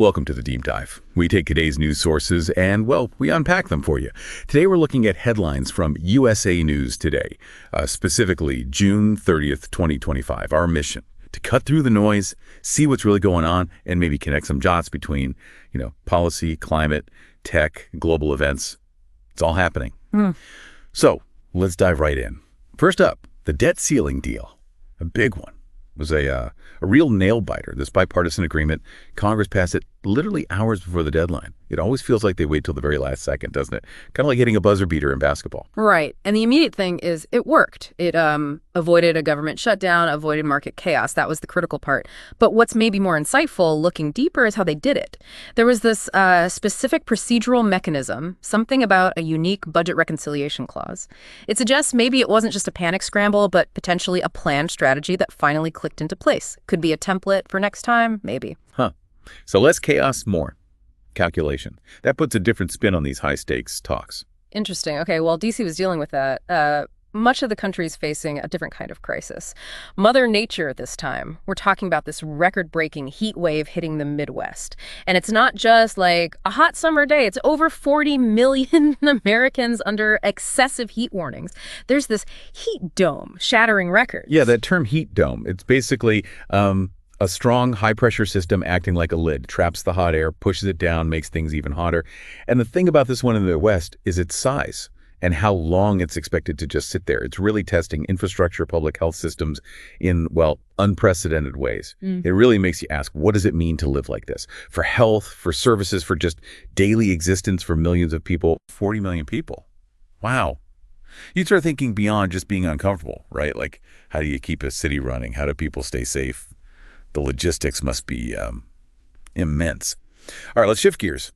Welcome to the Deep Dive. We take today's news sources and, well, we unpack them for you. Today we're looking at headlines from USA News Today, specifically June 30th, 2025. Our mission, to cut through the noise, see what's really going on, and maybe connect some dots between, policy, climate, tech, global events. It's all happening. So let's dive right in. First up, the debt ceiling deal, a big one. Was a real nail-biter, this bipartisan agreement. Congress passed it literally hours before the deadline. It always feels like they wait till the very last second, doesn't it? Kind of like hitting a buzzer beater in basketball. Right. And the immediate thing is it worked. It avoided a government shutdown, avoided market chaos. That was the critical part. But what's maybe more insightful, looking deeper, is how they did it. There was this specific procedural mechanism, something about a unique budget reconciliation clause. It suggests maybe it wasn't just a panic scramble, but potentially a planned strategy that finally clicked into place. Could be a template for next time, maybe. So less chaos, more calculation. That puts a different spin on these high-stakes talks. Interesting. Okay, well, D.C. was dealing with that. Much of the country is facing a different kind of crisis. Mother Nature this time. We're talking about this record-breaking heat wave hitting the Midwest. And it's not just like a hot summer day. It's over 40 million Americans under excessive heat warnings. There's this heat dome shattering records. Yeah, that term heat dome, it's basically a strong high-pressure system acting like a lid, traps the hot air, pushes it down, makes things even hotter. And the thing about this one in the Midwest is its size and how long it's expected to just sit there. It's really testing infrastructure, public health systems in, well, unprecedented ways. It really makes you ask, what does it mean to live like this? For health, for services, for just daily existence for millions of people. 40 million people. Wow. You start thinking beyond just being uncomfortable, right? Like, how do you keep a city running? How do people stay safe? The logistics must be immense. All right, let's shift gears.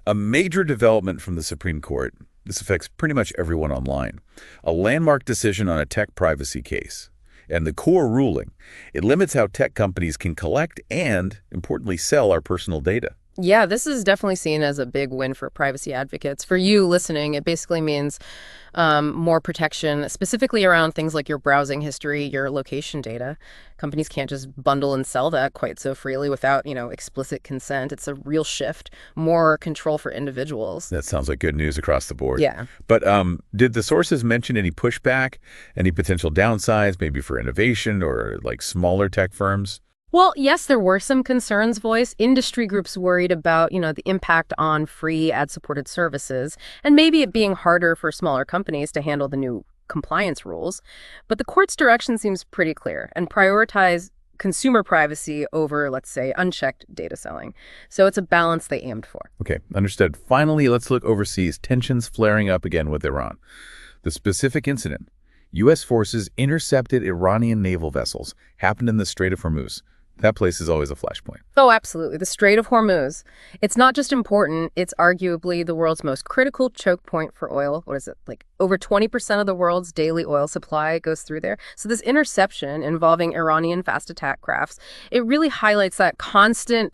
A major development from the Supreme Court. This affects pretty much everyone online. A landmark decision on a tech privacy case. And the core ruling, it limits how tech companies can collect and, importantly, sell our personal data. Yeah, this is definitely seen as a big win for privacy advocates. For you listening, it basically means more protection, specifically around things like your browsing history, your location data. Companies can't just bundle and sell that quite so freely without, explicit consent. It's a real shift, more control for individuals. That sounds like good news across the board. Yeah. But did the sources mention any pushback, any potential downsides, maybe for innovation or like smaller tech firms? Well, yes, there were some concerns voiced. Industry groups worried about, the impact on free ad-supported services, and maybe it being harder for smaller companies to handle the new compliance rules. But the court's direction seems pretty clear and prioritize consumer privacy over, let's say, unchecked data selling. So it's a balance they aimed for. Okay, understood. Finally, let's look overseas. Tensions flaring up again with Iran. The specific incident, U.S. forces intercepted Iranian naval vessels, happened in the Strait of Hormuz. That place is always a flashpoint. Oh, absolutely. The Strait of Hormuz. It's not just important, it's arguably the world's most critical choke point for oil. What is it? Like over 20% of the world's daily oil supply goes through there. So this interception involving Iranian fast attack crafts, it really highlights that constant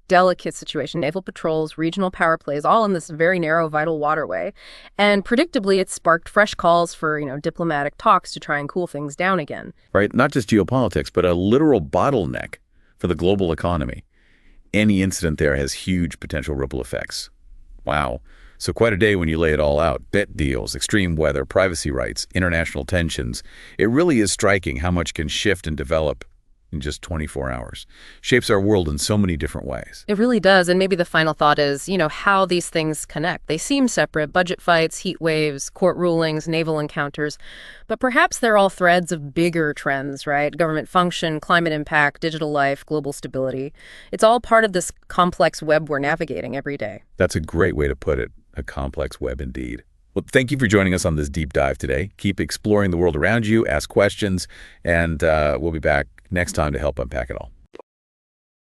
delicate situation. Naval patrols, regional power plays, all in this very narrow, vital waterway. And predictably, it sparked fresh calls for, diplomatic talks to try and cool things down again. Right? Not just geopolitics, but a literal bottleneck for the global economy. Any incident there has huge potential ripple effects. Wow. So quite a day when you lay it all out. Bet deals, extreme weather, privacy rights, international tensions. It really is striking how much can shift and develop in just 24 hours. Shapes our world in so many different ways. It really does. And maybe the final thought is, how these things connect. They seem separate: budget fights, heat waves, court rulings, naval encounters. But perhaps they're all threads of bigger trends, right? Government function, climate impact, digital life, global stability. It's all part of this complex web we're navigating every day. That's a great way to put it. A complex web indeed. Well, thank you for joining us on this deep dive today. Keep exploring the world around you, ask questions, and we'll be back next time to help unpack it all.